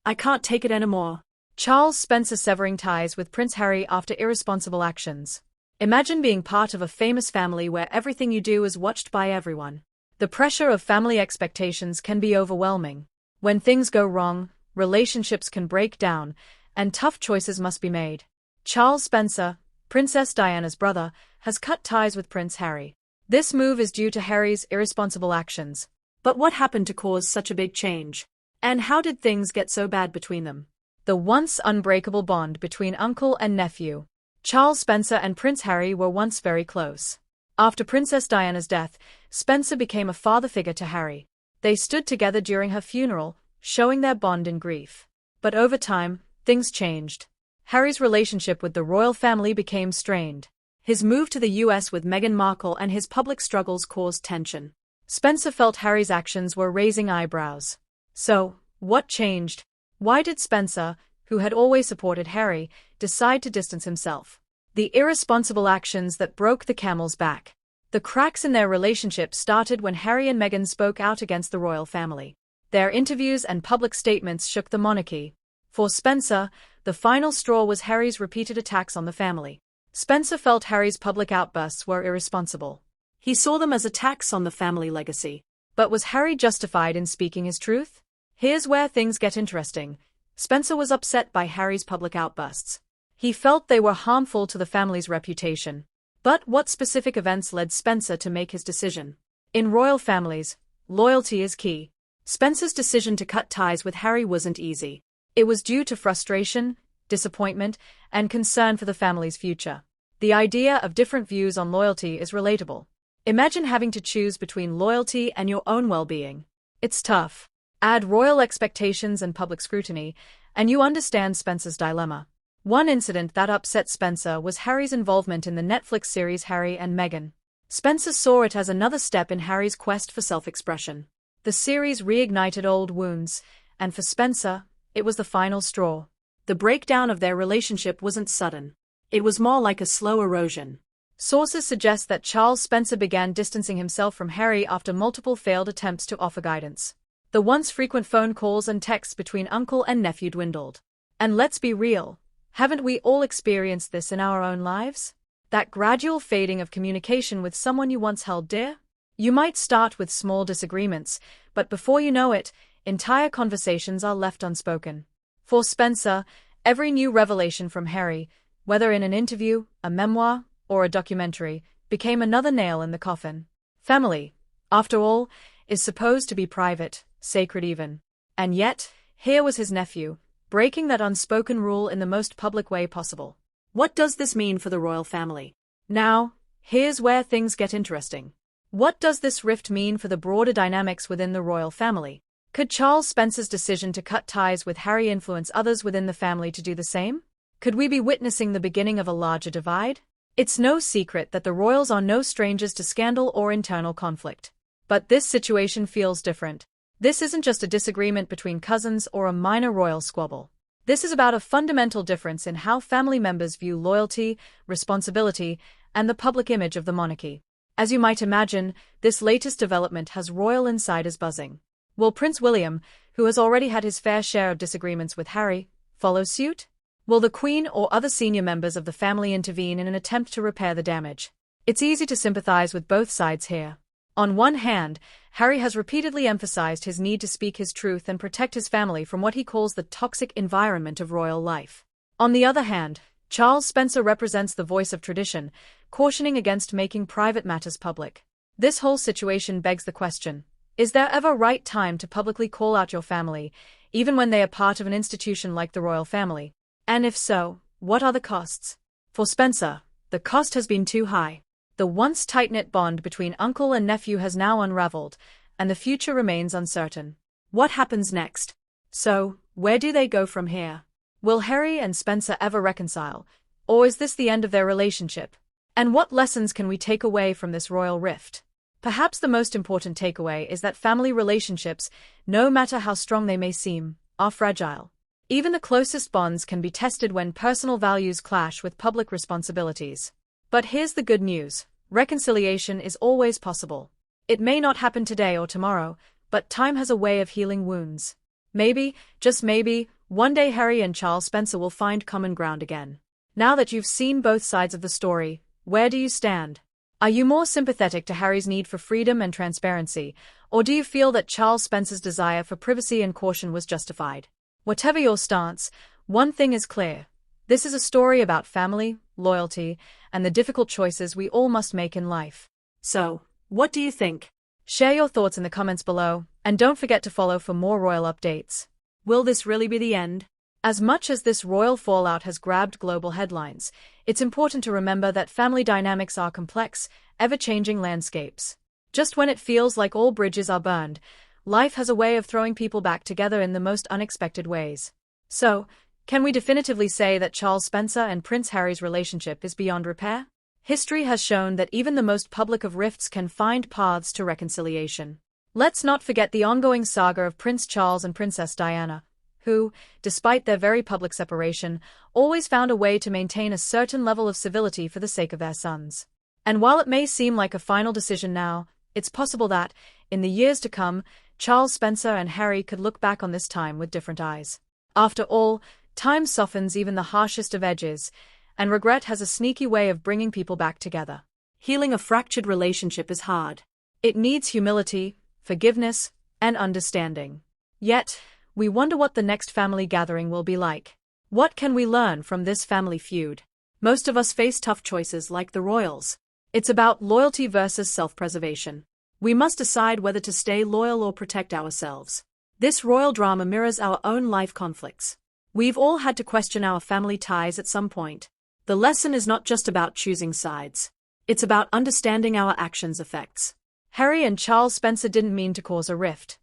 I can't take it anymore. Charles Spencer severing ties with Prince Harry after irresponsible actions. Imagine being part of a famous family where everything you do is watched by everyone. The pressure of family expectations can be overwhelming. When things go wrong, relationships can break down, and tough choices must be made. Charles Spencer, Princess Diana's brother, has cut ties with Prince Harry. This move is due to Harry's irresponsible actions. But what happened to cause such a big change? And how did things get so bad between them? The once unbreakable bond between uncle and nephew. Charles Spencer and Prince Harry were once very close. After Princess Diana's death, Spencer became a father figure to Harry. They stood together during her funeral, showing their bond in grief. But over time, things changed. Harry's relationship with the royal family became strained. His move to the US with Meghan Markle and his public struggles caused tension. Spencer felt Harry's actions were raising eyebrows. So, what changed? Why did Spencer, who had always supported Harry, decide to distance himself? The irresponsible actions that broke the camel's back. The cracks in their relationship started when Harry and Meghan spoke out against the royal family. Their interviews and public statements shook the monarchy. For Spencer, the final straw was Harry's repeated attacks on the family. Spencer felt Harry's public outbursts were irresponsible. He saw them as attacks on the family legacy. But was Harry justified in speaking his truth? Here's where things get interesting. Spencer was upset by Harry's public outbursts. He felt they were harmful to the family's reputation. But what specific events led Spencer to make his decision? In royal families, loyalty is key. Spencer's decision to cut ties with Harry wasn't easy. It was due to frustration, disappointment, and concern for the family's future. The idea of different views on loyalty is relatable. Imagine having to choose between loyalty and your own well-being. It's tough. Add royal expectations and public scrutiny, and you understand Spencer's dilemma. One incident that upset Spencer was Harry's involvement in the Netflix series Harry and Meghan. Spencer saw it as another step in Harry's quest for self-expression. The series reignited old wounds, and for Spencer, it was the final straw. The breakdown of their relationship wasn't sudden. It was more like a slow erosion. Sources suggest that Charles Spencer began distancing himself from Harry after multiple failed attempts to offer guidance. The once frequent phone calls and texts between uncle and nephew dwindled. And let's be real, haven't we all experienced this in our own lives? That gradual fading of communication with someone you once held dear? You might start with small disagreements, but before you know it, entire conversations are left unspoken. For Spencer, every new revelation from Harry, whether in an interview, a memoir, or a documentary, became another nail in the coffin. Family, after all, is supposed to be private, sacred even. And yet, here was his nephew, breaking that unspoken rule in the most public way possible. What does this mean for the royal family? Now, here's where things get interesting. What does this rift mean for the broader dynamics within the royal family? Could Charles Spencer's decision to cut ties with Harry influence others within the family to do the same? Could we be witnessing the beginning of a larger divide? It's no secret that the royals are no strangers to scandal or internal conflict. But this situation feels different. This isn't just a disagreement between cousins or a minor royal squabble. This is about a fundamental difference in how family members view loyalty, responsibility, and the public image of the monarchy. As you might imagine, this latest development has royal insiders buzzing. Will Prince William, who has already had his fair share of disagreements with Harry, follow suit? Will the Queen or other senior members of the family intervene in an attempt to repair the damage? It's easy to sympathize with both sides here. On one hand, Harry has repeatedly emphasized his need to speak his truth and protect his family from what he calls the toxic environment of royal life. On the other hand, Charles Spencer represents the voice of tradition, cautioning against making private matters public. This whole situation begs the question, is there ever a right time to publicly call out your family, even when they are part of an institution like the royal family? And if so, what are the costs? For Spencer, the cost has been too high. The once tight-knit bond between uncle and nephew has now unraveled, and the future remains uncertain. What happens next? So, where do they go from here? Will Harry and Spencer ever reconcile, or is this the end of their relationship? And what lessons can we take away from this royal rift? Perhaps the most important takeaway is that family relationships, no matter how strong they may seem, are fragile. Even the closest bonds can be tested when personal values clash with public responsibilities. But here's the good news. Reconciliation is always possible. It may not happen today or tomorrow, but time has a way of healing wounds. Maybe, just maybe, one day Harry and Charles Spencer will find common ground again. Now that you've seen both sides of the story, where do you stand? Are you more sympathetic to Harry's need for freedom and transparency, or do you feel that Charles Spencer's desire for privacy and caution was justified? Whatever your stance, one thing is clear. This is a story about family, loyalty, and the difficult choices we all must make in life. So, what do you think? Share your thoughts in the comments below, and don't forget to follow for more royal updates. Will this really be the end? As much as this royal fallout has grabbed global headlines, it's important to remember that family dynamics are complex, ever-changing landscapes. Just when it feels like all bridges are burned, life has a way of throwing people back together in the most unexpected ways. So, can we definitively say that Charles Spencer and Prince Harry's relationship is beyond repair? History has shown that even the most public of rifts can find paths to reconciliation. Let's not forget the ongoing saga of Prince Charles and Princess Diana, who, despite their very public separation, always found a way to maintain a certain level of civility for the sake of their sons. And while it may seem like a final decision now, it's possible that, in the years to come, Charles Spencer and Harry could look back on this time with different eyes. After all, time softens even the harshest of edges, and regret has a sneaky way of bringing people back together. Healing a fractured relationship is hard. It needs humility, forgiveness, and understanding. Yet, we wonder what the next family gathering will be like. What can we learn from this family feud? Most of us face tough choices like the royals. It's about loyalty versus self-preservation. We must decide whether to stay loyal or protect ourselves. This royal drama mirrors our own life conflicts. We've all had to question our family ties at some point. The lesson is not just about choosing sides. It's about understanding our actions' effects. Harry and Charles Spencer didn't mean to cause a rift.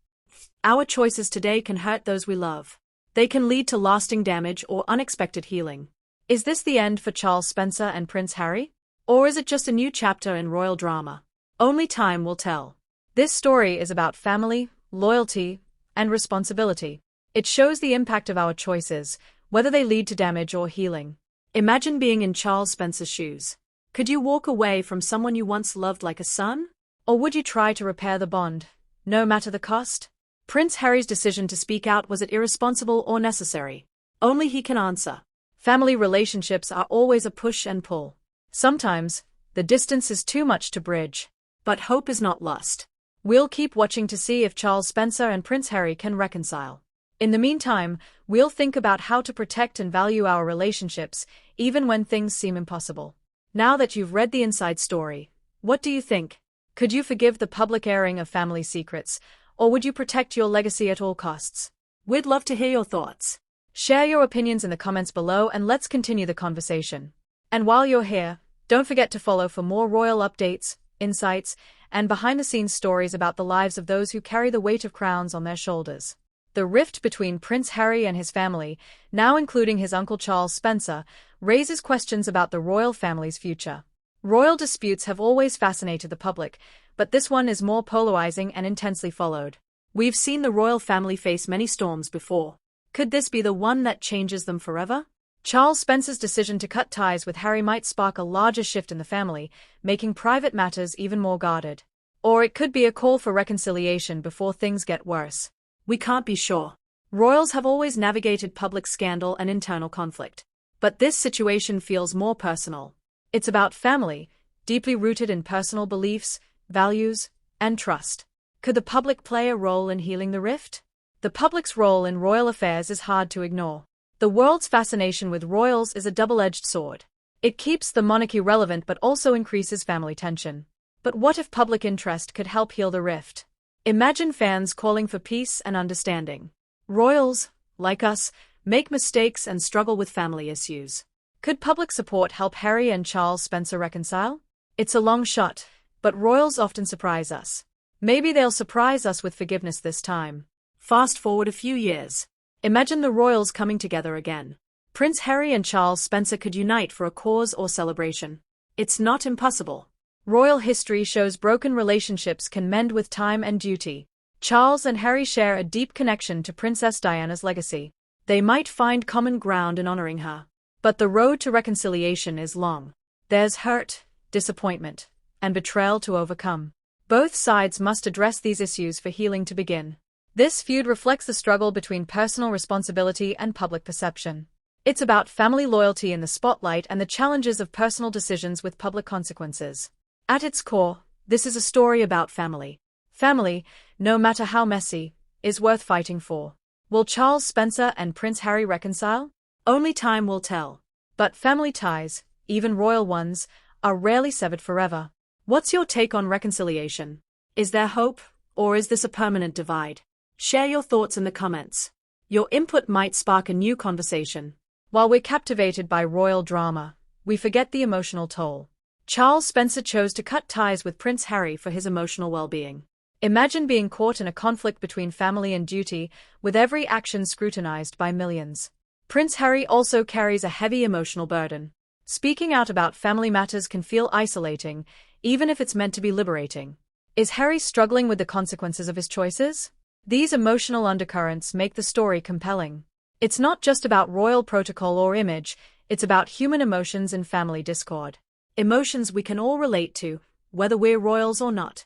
Our choices today can hurt those we love. They can lead to lasting damage or unexpected healing. Is this the end for Charles Spencer and Prince Harry? Or is it just a new chapter in royal drama? Only time will tell. This story is about family, loyalty, and responsibility. It shows the impact of our choices, whether they lead to damage or healing. Imagine being in Charles Spencer's shoes. Could you walk away from someone you once loved like a son? Or would you try to repair the bond, no matter the cost? Prince Harry's decision to speak out, was it irresponsible or necessary? Only he can answer. Family relationships are always a push and pull. Sometimes, the distance is too much to bridge. But hope is not lost. We'll keep watching to see if Charles Spencer and Prince Harry can reconcile. In the meantime, we'll think about how to protect and value our relationships, even when things seem impossible. Now that you've read the inside story, what do you think? Could you forgive the public airing of family secrets, or would you protect your legacy at all costs? We'd love to hear your thoughts. Share your opinions in the comments below and let's continue the conversation. And while you're here, don't forget to follow for more royal updates, insights, and behind-the-scenes stories about the lives of those who carry the weight of crowns on their shoulders. The rift between Prince Harry and his family, now including his uncle Charles Spencer, raises questions about the royal family's future. Royal disputes have always fascinated the public, but this one is more polarizing and intensely followed. We've seen the royal family face many storms before. Could this be the one that changes them forever? Charles Spencer's decision to cut ties with Harry might spark a larger shift in the family, making private matters even more guarded. Or it could be a call for reconciliation before things get worse. We can't be sure. Royals have always navigated public scandal and internal conflict. But this situation feels more personal. It's about family, deeply rooted in personal beliefs, values, and trust. Could the public play a role in healing the rift? The public's role in royal affairs is hard to ignore. The world's fascination with royals is a double-edged sword. It keeps the monarchy relevant but also increases family tension. But what if public interest could help heal the rift? Imagine fans calling for peace and understanding. Royals, like us, make mistakes and struggle with family issues. Could public support help Harry and Charles Spencer reconcile? It's a long shot, but royals often surprise us. Maybe they'll surprise us with forgiveness this time. Fast forward a few years. Imagine the royals coming together again. Prince Harry and Charles Spencer could unite for a cause or celebration. It's not impossible. Royal history shows broken relationships can mend with time and duty. Charles and Harry share a deep connection to Princess Diana's legacy. They might find common ground in honoring her. But the road to reconciliation is long. There's hurt, disappointment, and betrayal to overcome. Both sides must address these issues for healing to begin. This feud reflects the struggle between personal responsibility and public perception. It's about family loyalty in the spotlight and the challenges of personal decisions with public consequences. At its core, this is a story about family. Family, no matter how messy, is worth fighting for. Will Charles Spencer and Prince Harry reconcile? Only time will tell. But family ties, even royal ones, are rarely severed forever. What's your take on reconciliation? Is there hope, or is this a permanent divide? Share your thoughts in the comments. Your input might spark a new conversation. While we're captivated by royal drama, we forget the emotional toll. Charles Spencer chose to cut ties with Prince Harry for his emotional well-being. Imagine being caught in a conflict between family and duty, with every action scrutinized by millions. Prince Harry also carries a heavy emotional burden. Speaking out about family matters can feel isolating, even if it's meant to be liberating. Is Harry struggling with the consequences of his choices? These emotional undercurrents make the story compelling. It's not just about royal protocol or image, it's about human emotions and family discord. Emotions we can all relate to, whether we're royals or not.